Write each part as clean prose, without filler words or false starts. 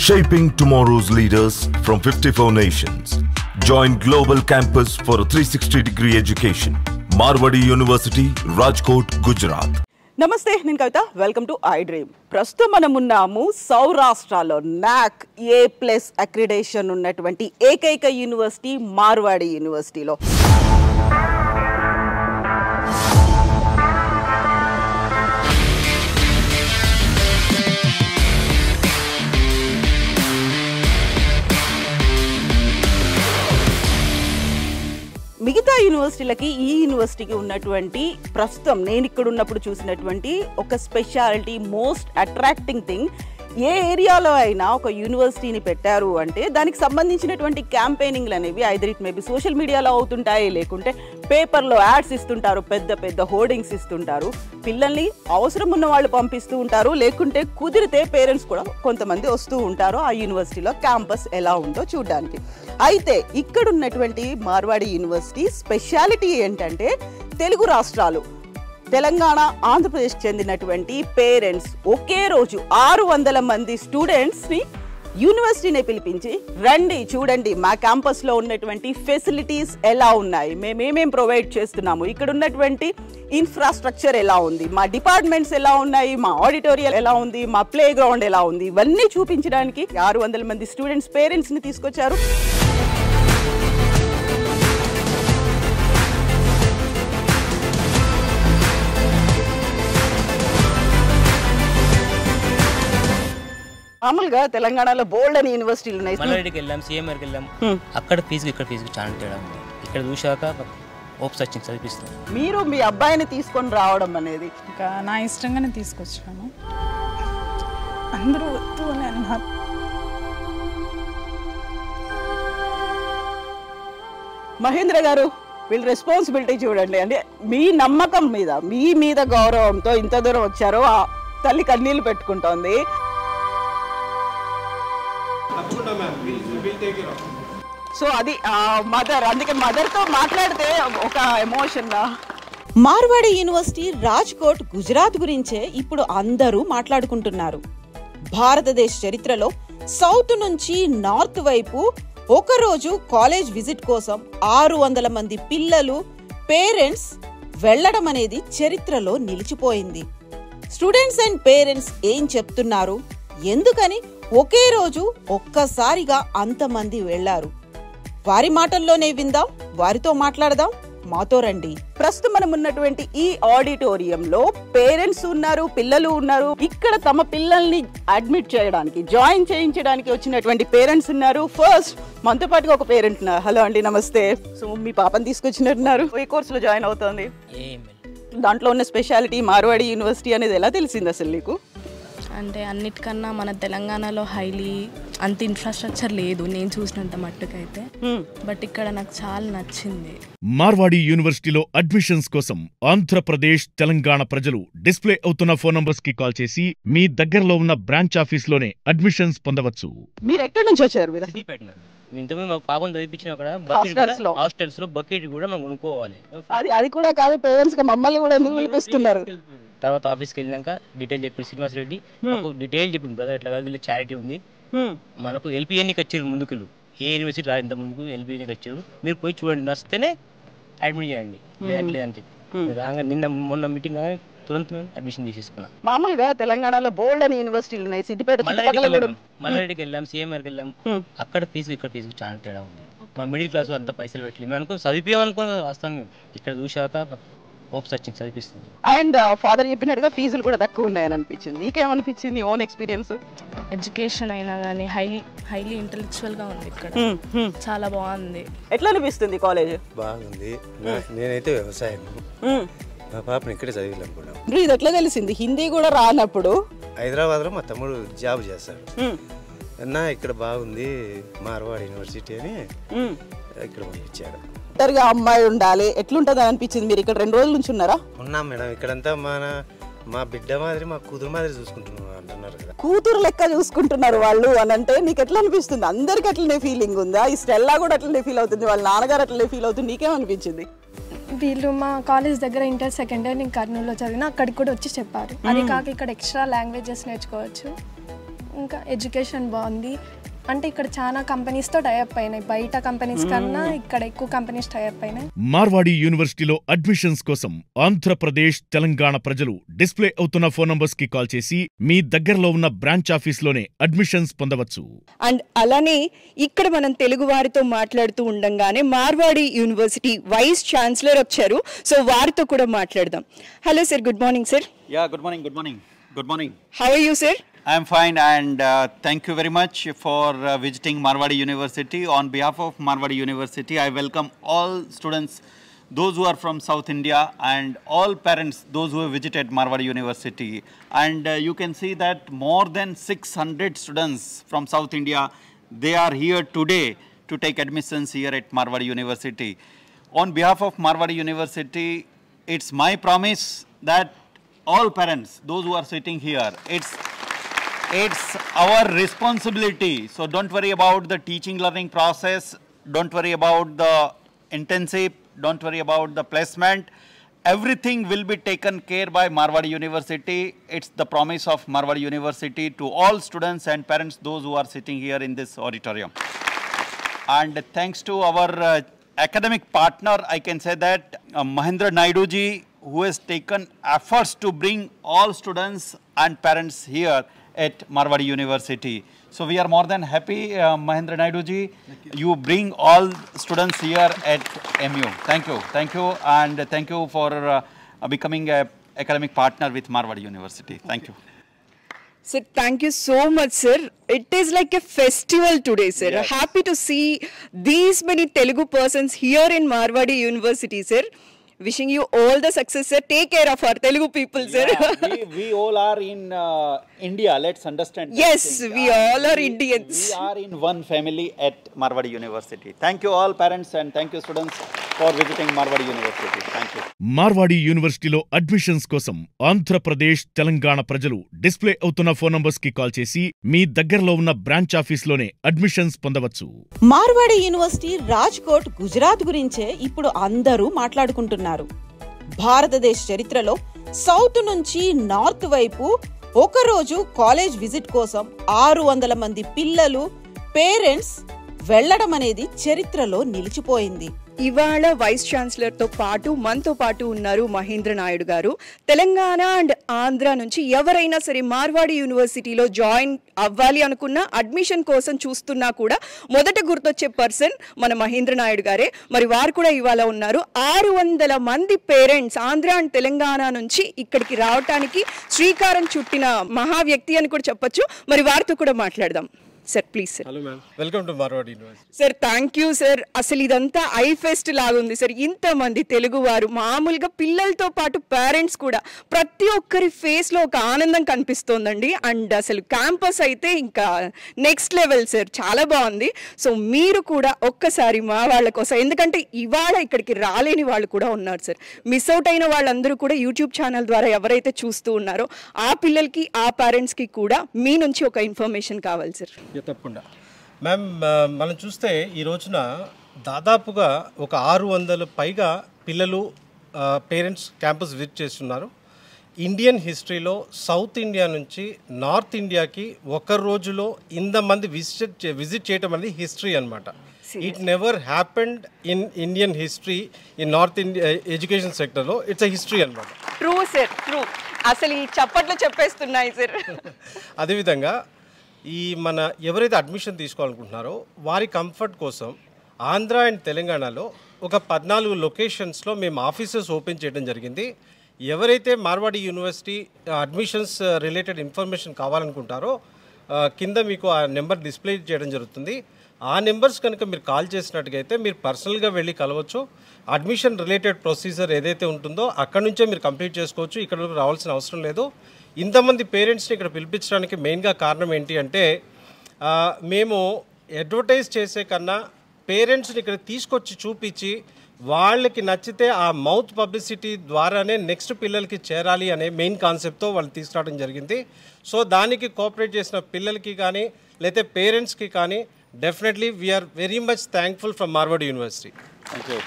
Shaping tomorrow's leaders from 54 nations. Join Global Campus for a 360-degree education. Marwadi University, Rajkot, Gujarat. నమస్తే నేను కవిత welcome to I dream ప్రస్తుతం మనం ఉన్నాము సౌరాష్ట్రలో నాక్ A+ accreditation ఉన్నటువంటి ఏకైక యూనివర్సిటీ మార్వాడి యూనివర్సిటీలో మిగతా యూనివర్సిటీలకి ఈ యూనివర్సిటీకి ఉన్నటువంటి ప్రస్తుతం నేను ఇక్కడ ఉన్నప్పుడు చూసినటువంటి ఒక స్పెషాలిటీ మోస్ట్ అట్రాక్టింగ్ థింగ్ ఏ ఏరియాలో అయినా ఒక యూనివర్సిటీని పెట్టారు అంటే దానికి సంబంధించినటువంటి క్యాంపెయినింగ్లు అనేవి ఐదర్ ఇట్ మేబీ సోషల్ మీడియాలో అవుతుంటాయి లేకుంటే పేపర్లో యాడ్స్ ఇస్తుంటారు పెద్ద పెద్ద హోర్డింగ్స్ ఇస్తుంటారు పిల్లల్ని అవసరం ఉన్న వాళ్ళు పంపిస్తూ ఉంటారు లేకుంటే కుదిరితే పేరెంట్స్ కూడా కొంతమంది వస్తూ ఉంటారు ఆ యూనివర్సిటీలో క్యాంపస్ ఎలా ఉందో చూడడానికి అయితే ఇక్కడ ఉన్నటువంటి మార్వాడి యూనివర్సిటీ స్పెషాలిటీ ఏంటంటే తెలుగు రాష్ట్రాలు తెలంగాణ ఆంధ్రప్రదేశ్ చెందినటువంటి పేరెంట్స్ ఒకే రోజు 600 మంది స్టూడెంట్స్ని యూనివర్సిటీని పిలిపించి రండి చూడండి మా క్యాంపస్లో ఉన్నటువంటి ఫెసిలిటీస్ ఎలా ఉన్నాయి మేమేమేం ప్రొవైడ్ చేస్తున్నాము ఇక్కడ ఉన్నటువంటి ఇన్ఫ్రాస్ట్రక్చర్ ఎలా ఉంది మా డిపార్ట్మెంట్స్ ఎలా ఉన్నాయి మా ఆడిటోరియం ఎలా ఉంది మా ప్లే గ్రౌండ్ ఎలా ఉంది ఇవన్నీ చూపించడానికి 600 మంది స్టూడెంట్స్ పేరెంట్స్ని తీసుకొచ్చారు మామూలుగా తెలంగాణలో బోల్డ్ అని యూనివర్సిటీలు ఉన్నాయి మల్లారెడ్డికి వెళ్ళాం సిఎంఆర్కి వెళ్ళాం అక్కడ ఫీజు ఇక్కడ ఫీజు చాలా తేడా ఉంది ఇక్కడ చూశాక ఓప్స్ వచ్చింది చదివిస్తాం మీరు మీ అబ్బాయిని తీసుకొని రావడం అనేది ఇంకా నా ఇష్టంగానే తీసుకొచ్చాను అందరూ వద్దు అని అన్నారు మహేంద్ర గారు వీళ్ళ రెస్పాన్సిబిలిటీ చూడండి అంటే మీ నమ్మకం మీద మీ మీద గౌరవంతో ఇంత దూరం వచ్చారో ఆ తల్లి కన్నీళ్ళు పెట్టుకుంటోంది సో అది మదర్ అందుకే మదర్తో మాట్లాడితే ఒక ఎమోషన్ మార్వాడి యూనివర్సిటీ రాజ్కోట్ గుజరాత్ గురించే ఇప్పుడు అందరూ మాట్లాడుకుంటున్నారు భారతదేశ చరిత్రలో సౌత్ నుంచి నార్త్ వైపు ఒకరోజు కాలేజ్ విజిట్ కోసం 600 మంది పిల్లలు పేరెంట్స్ వెళ్లడం అనేది చరిత్రలో నిలిచిపోయింది స్టూడెంట్స్ అండ్ పేరెంట్స్ ఏం చెప్తున్నారు ఎందుకని ఒకే రోజు ఒక్కసారిగా అంతమంది వెళ్లారు వారి మాటల్లోనే విందాం వారితో మాట్లాడదాం మాతో రండి ప్రస్తుతం మనం ఉన్నటువంటి ఈ ఆడిటోరియంలో పేరెంట్స్ ఉన్నారు పిల్లలు ఉన్నారు ఇక్కడ తమ పిల్లల్ని అడ్మిట్ చేయడానికి జాయిన్ చేయించడానికి వచ్చినటువంటి పేరెంట్స్ ఉన్నారు ఫస్ట్ మనతో పాటుగా ఒక పేరెంట్ ఉన్నారు హలో అండి నమస్తే సో మీ పాపని తీసుకొచ్చినట్టున్నారు ఏ కోర్సులో జాయిన్ అవుతోంది దాంట్లో ఉన్న స్పెషాలిటీ మార్వాడి యూనివర్సిటీ అనేది ఎలా తెలిసింది అసలు నీకు అంటే అన్నిటికన్నా మన తెలంగాణలో హైలీ అంత ఇన్ఫ్రాస్ట్రక్చర్ లేదు నేను చూసినంత మట్టుకైతే బట్ ఇక్కడ నాకు చాలా నచ్చింది మార్వాడి యూనివర్సిటీలో అడ్మిషన్స్ కోసం ఆంధ్రప్రదేశ్ తెలంగాణ ప్రజలు డిస్ప్లే అవుతున్న ఫోన్ నంబర్స్ కి కాల్ చేసి మీ దగ్గరలో ఉన్న బ్రాంచ్ ఆఫీస్ లోనే అడ్మిషన్స్ పొందవచ్చు మీరు ఎక్కడి నుంచి వచ్చారు ఇంతకుముందు మా పాపను చదివించిన అక్కడ హాస్టల్స్ లో బకెట్ కూడా మనం కొనుక్కోవాలి అది కూడా కాదు పేరెంట్స్ మమ్మల్ని కూడా ఎందుకు పిలిపిస్తున్నారు తర్వాత ఆఫీస్కి వెళ్ళాక డీటెయిల్ చెప్పి శ్రీనివాస్ రెడ్డి డీటెయిల్ చెప్పింది బ్రదర్ ఇట్లా వీళ్ళ చారిటీ ఉంది మనకు ఎల్పిఎన్కి వచ్చారు ముందుకు ఏ యూనివర్సిటీ రా ఇంత ముందుకు ఎల్పిఎన్కి వచ్చారు మీరు పోయి చూడండి నచ్చితేనే అడ్మిట్ చేయండి లేదంటే నిన్న మొన్న మీటింగ్ అడ్మిషన్ చేసేసుకున్నాం మామూలుగా తెలంగాణలో బోల్డ్ అని యూనివర్సిటీలు ఉన్నాయి సిద్దిపేట మల్లారెడ్డికి వెళ్ళాం సిఎంఆర్కి వెళ్ళాం అక్కడ ఫీజు ఇక్కడ ఫీజు చాలా తేడా ఉంది మా మిడిల్ క్లాస్ అంత పైసలు పెట్టలేదు మేము అనుకో చదివిపోయామనుకో వాస్తవంగా ఇక్కడ చూశాక ఓప్స్ వచ్చింది చదివిస్తుంది అండ్ ఫాదర్ చెప్పినట్టుగా ఫీజులు కూడా తక్కువ ఉన్నాయని అనిపించింది నీకేమనిపించింది ఓన్ ఎక్స్పీరియన్స్ ఎడ్యుకేషన్ అయినా కానీ హైలీ ఇంటెలెక్చువల్ గా ఉంది ఇక్కడ చాలా బాగుంది ఎట్లా అనిపిస్తుంది కాలేజ్ బాగుంది నేనైతే వ్యవసాయం మా పాపని ఇక్కడే చదివిలనుకున్నాం ఇది ఎట్లా తెలిసింది హిందీ కూడా రానప్పుడు హైదరాబాద్ లో మా తమ్ముడు జాబ్ చేస్తాడు అన్నా ఇక్కడ బాగుంది మార్వాడి యూనివర్సిటీ అని ఇక్కడ పంపించాడు ఒంటరిగా అమ్మాయి ఉండాలి ఎట్లుంటది అనిపించింది మీరు ఇక్కడ 2 రోజుల నుంచి ఉన్నారా ఉన్నాం మేడం ఇక్కడంతా మా బిడ్డ మాదిరి మా కూతురు మాదిరి చూసుకుంటున్నాం అంటున్నారు కదా కూతురు లెక్క చూసుకుంటున్నారు వాళ్ళు అని అంటే నీకు ఎట్లా అనిపిస్తుంది అందరికి అట్లనే ఫీలింగ్ ఉందా ఈ స్టెల్లా కూడా అట్లనే ఫీల్ అవుతుంది వాళ్ళ నాన్నగారు అట్లనే ఫీల్ అవుతుంది నీకేమనిపించింది వీళ్ళు మా కాలేజ్ దగ్గర ఇంటర్ సెకండ్ ఇయర్ నేను కర్నూలులో చదివిన అక్కడికి కూడా వచ్చి చెప్పారు అది కాక ఇక్కడ ఎక్స్ట్రా లాంగ్వేజెస్ నేర్చుకోవచ్చు ఇంకా ఎడ్యుకేషన్ బాగుంది. అంటే ఇక్కడ చాలా కంపెనీస్తో టైఅప్ అయినాయి, బయట కంపెనీస్ కన్నా ఇక్కడ ఎక్కువ కంపెనీస్ టైఅప్ అయినాయి. మార్వాడి యూనివర్సిటీలో అడ్మిషన్స్ కోసం ఆంధ్రప్రదేశ్, తెలంగాణ ప్రజలు డిస్ప్లే అవుతున్న ఫోన్ నంబర్స్ కి కాల్ చేసి మీ దగ్గరలో ఉన్న బ్రాంచ్ ఆఫీస్లోనే అడ్మిషన్స్ పొందవచ్చు. అండ్ అలానే ఇక్కడ మనం తెలుగు వారితో మాట్లాడుతూ ఉండంగానే మార్వాడి యూనివర్సిటీ వైస్ ఛాన్సలర్ వచ్చారు. సో వారితో కూడా మాట్లాడదాం. Hello sir, good morning sir. Yeah, good morning, good morning, good morning. How are you, sir? I am fine, and thank you very much for visiting Marwadi University. On behalf of Marwadi University, I welcome all students, those who are from South India, and all parents, those who have visited Marwadi University. And you can see that more than 600 students from South India, they are here today to take admissions here at Marwadi University. On behalf of Marwadi University, it's my promise that all parents, those who are sitting here, it's our responsibility. So don't worry about the teaching learning process, don't worry about the internship, don't worry about the placement. Everything will be taken care by Marwadi University. It's the promise of Marwadi University to all students and parents, those who are sitting here in this auditorium. And thanks to our academic partner, I can say that Mahendra Naidu ji, who has taken efforts to bring all students and parents here at Marwadi University. So we are more than happy, Mahendra Naidu ji, you bring all students here at MU. Thank you, and thank you for becoming an academic partner with Marwadi University. Thank you. Sir, thank you so much, sir. It is like a festival today, sir. Yes. Happy to see these many Telugu persons here in Marwadi University, sir. Wishing you all the success, sir. Take care of our Telugu people, sir. Yeah, we all are in India. Let's understand. Yes, we all are Indians. We are in one family at Marwadi University. Thank you all parents, and thank you students for visiting Marwadi University. Thank you. Marwadi యూనివర్సిటీలో admissions కోసం ఆంధ్రప్రదేశ్, తెలంగాణ ప్రజలు display అవుతున్న phone numbers కి call చేసి మీ దగ్గరలో ఉన్న branch ఆఫీస్లోనే admissions పొందవచ్చు. మార్వాడి యూనివర్సిటీ రాజ్కోట్, గుజరాత్ గురించే ఇప్పుడు అందరూ మాట్లాడుకుంటున్నారు. భారతదేశ చరిత్రలో సౌత్ నుంచి నార్త్ వైపు ఒకరోజు కాలేజ్ విజిట్ కోసం 600 మంది పిల్లలు, పేరెంట్స్ వెళ్లడం అనేది చరిత్రలో నిలిచిపోయింది. ఇవాళ వైస్ ఛాన్సలర్ తో పాటు మనతో పాటు ఉన్నారు మహేంద్ర నాయుడు గారు. తెలంగాణ అండ్ ఆంధ్ర నుంచి ఎవరైనా సరే మార్వాడి యూనివర్సిటీలో జాయిన్ అవ్వాలి అనుకున్నా, అడ్మిషన్ కోసం చూస్తున్నా కూడా మొదట గుర్తొచ్చే పర్సన్ మన మహేంద్ర నాయుడు గారే. మరి వారు కూడా ఇవాళ ఉన్నారు. 600 మంది పేరెంట్స్ ఆంధ్ర అండ్ తెలంగాణ నుంచి ఇక్కడికి రావటానికి శ్రీకారం చుట్టిన మహా వ్యక్తి అని కూడా చెప్పొచ్చు. మరి వారితో కూడా మాట్లాడదాం. Sir please sir. Hello ma'am, welcome to Marwadi University. Sir thank you sir. అసలు ఇదంతా ఐ ఫెస్ట్ లాగుంది సార్. ఇంతమంది తెలుగు వారు, మామూలుగా పిల్లలతో పాటు పేరెంట్స్ కూడా, ప్రతి ఒక్కరి ఫేస్లో ఒక ఆనందం కనిపిస్తోందండి. అండ్ అసలు క్యాంపస్ అయితే ఇంకా నెక్స్ట్ లెవెల్ సార్, చాలా బాగుంది. సో మీరు కూడా ఒక్కసారి మా వాళ్ళ కోసం, ఎందుకంటే ఇవాళ ఇక్కడికి రాలేని వాళ్ళు కూడా ఉన్నారు సార్, మిస్ అవుట్ అయిన వాళ్ళందరూ కూడా యూట్యూబ్ ఛానల్ ద్వారా ఎవరైతే చూస్తూ ఉన్నారో ఆ పిల్లలకి, ఆ పేరెంట్స్కి కూడా మీ నుంచి ఒక ఇన్ఫర్మేషన్ కావాలి సార్. తప్పకుండా మ్యామ్, మనం చూస్తే ఈ రోజున దాదాపుగా ఒక 600 పైగా పిల్లలు, పేరెంట్స్ క్యాంపస్ విజిట్ చేస్తున్నారు. ఇండియన్ హిస్టరీలో సౌత్ ఇండియా నుంచి నార్త్ ఇండియాకి ఒక రోజులో ఇంతమంది విజిట్ చేయటం అనేది హిస్టరీ అనమాట. It never happened in Indian history, in north India education సెక్టర్లో. ఇట్స్ అ హిస్టరీ అనమాట. True sir, true. అసలు ఈ చప్పట్లు చెప్పేస్తున్నాయి సార్. అదేవిధంగా ఈ మన ఎవరైతే అడ్మిషన్ తీసుకోవాలనుకుంటున్నారో వారి కంఫర్ట్ కోసం ఆంధ్ర అండ్ తెలంగాణలో ఒక 14 లొకేషన్స్లో మేము ఆఫీసెస్ ఓపెన్ చేయడం జరిగింది. ఎవరైతే Marwadi university admissions related information కావాలనుకుంటారో కింద మీకు ఆ నెంబర్ డిస్ప్లే చేయడం జరుగుతుంది. ఆ నెంబర్స్ కనుక మీరు కాల్ చేసినట్టుగైతే మీరు పర్సనల్గా వెళ్ళి కలవచ్చు. అడ్మిషన్ రిలేటెడ్ ప్రొసీజర్ ఏదైతే ఉంటుందో అక్కడి నుంచే మీరు కంప్లీట్ చేసుకోవచ్చు. ఇక్కడ రావాల్సిన అవసరం లేదు. ఇంతమంది పేరెంట్స్ని ఇక్కడ పిలిపించడానికి మెయిన్గా కారణం ఏంటి అంటే, మేము అడ్వర్టైజ్ చేసే కన్నా పేరెంట్స్ని ఇక్కడ తీసుకొచ్చి చూపించి వాళ్ళకి నచ్చితే ఆ మౌత్ పబ్లిసిటీ ద్వారానే నెక్స్ట్ పిల్లలకి చేరాలి అనే మెయిన్ కాన్సెప్ట్తో వాళ్ళు తీసుకురావడం జరిగింది. సో దానికి కోఆపరేట్ చేసిన పిల్లలకి కానీ లేకపోతే పేరెంట్స్కి కానీ definitely we are very much thankful from Marwadi University. Thank you.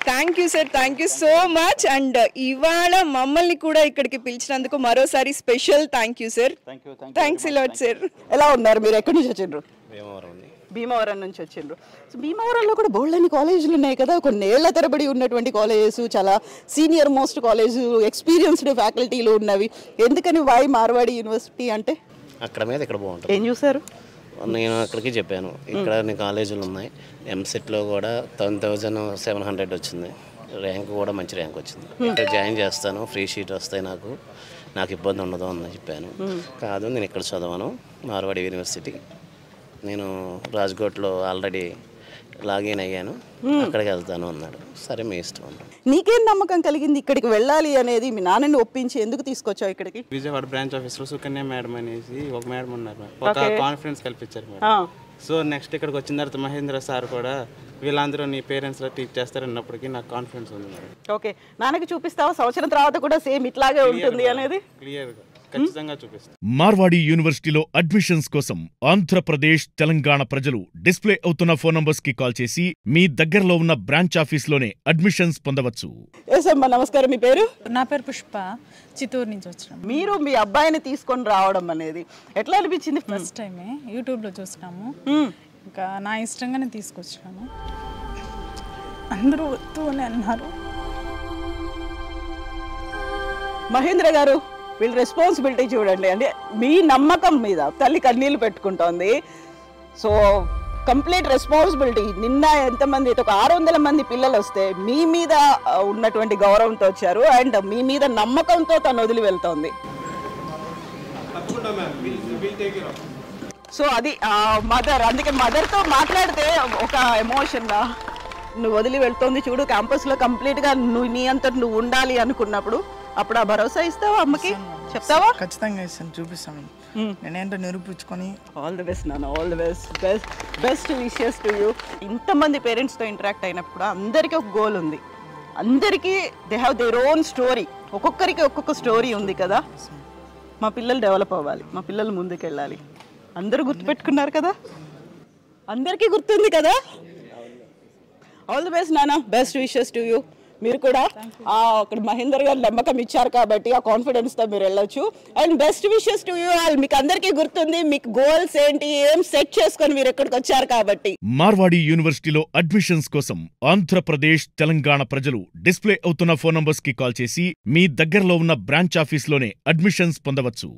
Thank you sir, thank you so much. And ఇవాళ మమ్మల్ని కూడా ఇక్కడికి పిలిచినందుకు మరోసారి special thank you sir. Thanks lot sir. ఎలా ఉన్నారు మీరు? ఎక్కడి నుంచి వచ్చిండ్రు? భీమవరం నుంచి వచ్చిండ్రు. సో భీమవరంలో కూడా బోల్డని కాలేజీలు ఉన్నాయి కదా, కొన్నేళ్ల తరబడి ఉన్నటువంటి కాలేజెస్, చాలా సీనియర్ మోస్ట్ కాలేజ్, ఎక్స్పీరియన్స్డ్ ఫ్యాకల్టీలు ఉన్నవి. ఎందుకని వై మార్వాడి యూనివర్సిటీ అంటే? అక్కడ మీద ఇక్కడ బాగుంటుంది. ఏం చూసారు? నేను అక్కడికి చెప్పాను, ఇక్కడ కాలేజీలు ఉన్నాయి. ఎంసెట్లో కూడా 10,700 వచ్చింది, ర్యాంక్ కూడా మంచి ర్యాంక్ వచ్చింది. ఇక్కడ జాయిన్ చేస్తాను, ఫ్రీ షీట్ వస్తాయి, నాకు ఇబ్బంది ఉండదు అని చెప్పాను. కాదు, నేను ఇక్కడ చదవను, మార్వాడి యూనివర్సిటీ. నేను రాజ్కోట్లో ఆల్రెడీ లాగిన్ అయ్యాను, అక్కడికి వెళ్తాను అన్నాడు. సరే మీ ఇష్టం అన్నాడు. నీకేం నమ్మకం కలిగింది ఇక్కడికి వెళ్ళాలి అనేది? మీ నాన్నని ఒప్పించి ఎందుకు తీసుకొచ్చావు ఇక్కడికి? విజయవాడ బ్రాంచ్ ఆఫీస్లో సుకన్య మేడం అనేసి ఒక మేడం ఉన్నారు, ఒక కాన్ఫరెన్స్ కల్పించారు మేడం. సో నెక్స్ట్ ఇక్కడికి వచ్చిన తర్వాత మహేంద్ర సార్ కూడా వీళ్ళందరూ నీ పేరెంట్స్లో టీచ్ చేస్తారన్నప్పటికీ నాకు కాన్ఫిడెన్స్ ఉంది మేడం. ఓకే, నాన్నకి చూపిస్తావా సంవత్సరం తర్వాత కూడా సేమ్ ఇట్లాగే ఉంటుంది అనేది? క్లియర్గా ఖచ్చితంగా చూపిస్తాను. మార్వాడి యూనివర్సిటీలో అడ్మిషన్స్ కోసం ఆంధ్రప్రదేశ్, తెలంగాణ ప్రజలు డిస్ప్లే అవుతున్న ఫోన్ నంబర్స్ కి కాల్ చేసి మీ దగ్గరలో ఉన్న బ్రాంచ్ ఆఫీస్లోనే అడ్మిషన్స్ పొందవచ్చు. నమస్కారం, మీ పేరు? నా పేరు పుష్ప, చిత్తూరు నుంచి వచ్చినాం. మీరు మీ అబ్బాయిని తీసుకొని రావడం అనేది ఎట్లా అనిపించింది? ఫస్ట్ టైమే యూట్యూబ్లో చూసినాము, ఇంకా నా ఇష్టంగానే తీసుకొచ్చాను. అందరూ వద్దు అని అన్నారు. మహేంద్ర గారు, వీళ్ళ రెస్పాన్సిబిలిటీ చూడండి. అంటే మీ నమ్మకం మీద తల్లి కన్నీళ్ళు పెట్టుకుంటోంది. So complete responsibility. నిన్న ఎంతమంది, ఒక 600 మంది పిల్లలు వస్తే మీ మీద ఉన్నటువంటి గౌరవంతో వచ్చారు, అండ్ మీ మీద నమ్మకంతో తను వదిలి వెళ్తోంది. సో అది మదర్, అందుకే మదర్తో మాట్లాడితే ఒక ఎమోషన్గా నువ్వు వదిలి వెళ్తోంది చూడు. క్యాంపస్లో కంప్లీట్గా నీ అంతటి నువ్వు ఉండాలి అనుకున్నప్పుడు అప్పుడు ఆ భరోసా ఇస్తావా అమ్మకి? చెప్తావా? ఖచ్చితంగా ఇస్తాను, చూపిస్తాను. నేనేంటో నిరూపించుకొని. ఆల్ ది బెస్ట్ నాన్న, all the best wishes to you. ఇంతమంది పేరెంట్స్తో ఇంటరాక్ట్ అయినప్పుడు కూడా అందరికీ ఒక గోల్ ఉంది, అందరికీ they have their own story. ఒక్కొక్కరికి ఒక్కొక్క స్టోరీ ఉంది కదా. మా పిల్లలు డెవలప్ అవ్వాలి, మా పిల్లలు ముందుకెళ్ళాలి. అందరూ గుర్తుపెట్టుకున్నారు కదా, అందరికీ గుర్తుంది కదా. ఆల్ ది బెస్ట్ నాన్న, బెస్ట్ విషెస్ టు యూ. మీరు కూడా అక్కడ మహేందర్ గారు నమ్మకం ఇచ్చారు కాబట్టి ఆ కాన్ఫిడెన్స్తో మీరు వెళ్ళొచ్చు. And best wishes to you all. మీకు అందరికీ గుర్తుంది మీకు గోల్స్ ఏంటి, ఏం సెట్ చేసుకొని మీరు ఎక్కడికి వచ్చారు కాబట్టి. మార్వాడి యూనివర్సిటీలో అడ్మిషన్స్ కోసం ఆంధ్రప్రదేశ్, తెలంగాణ ప్రజలు డిస్ప్లే అవుతున్న ఫోన్ నంబర్స్ కి కాల్ చేసి మీ దగ్గరలో ఉన్న బ్రాంచ్ ఆఫీస్లోనే అడ్మిషన్స్ పొందవచ్చు.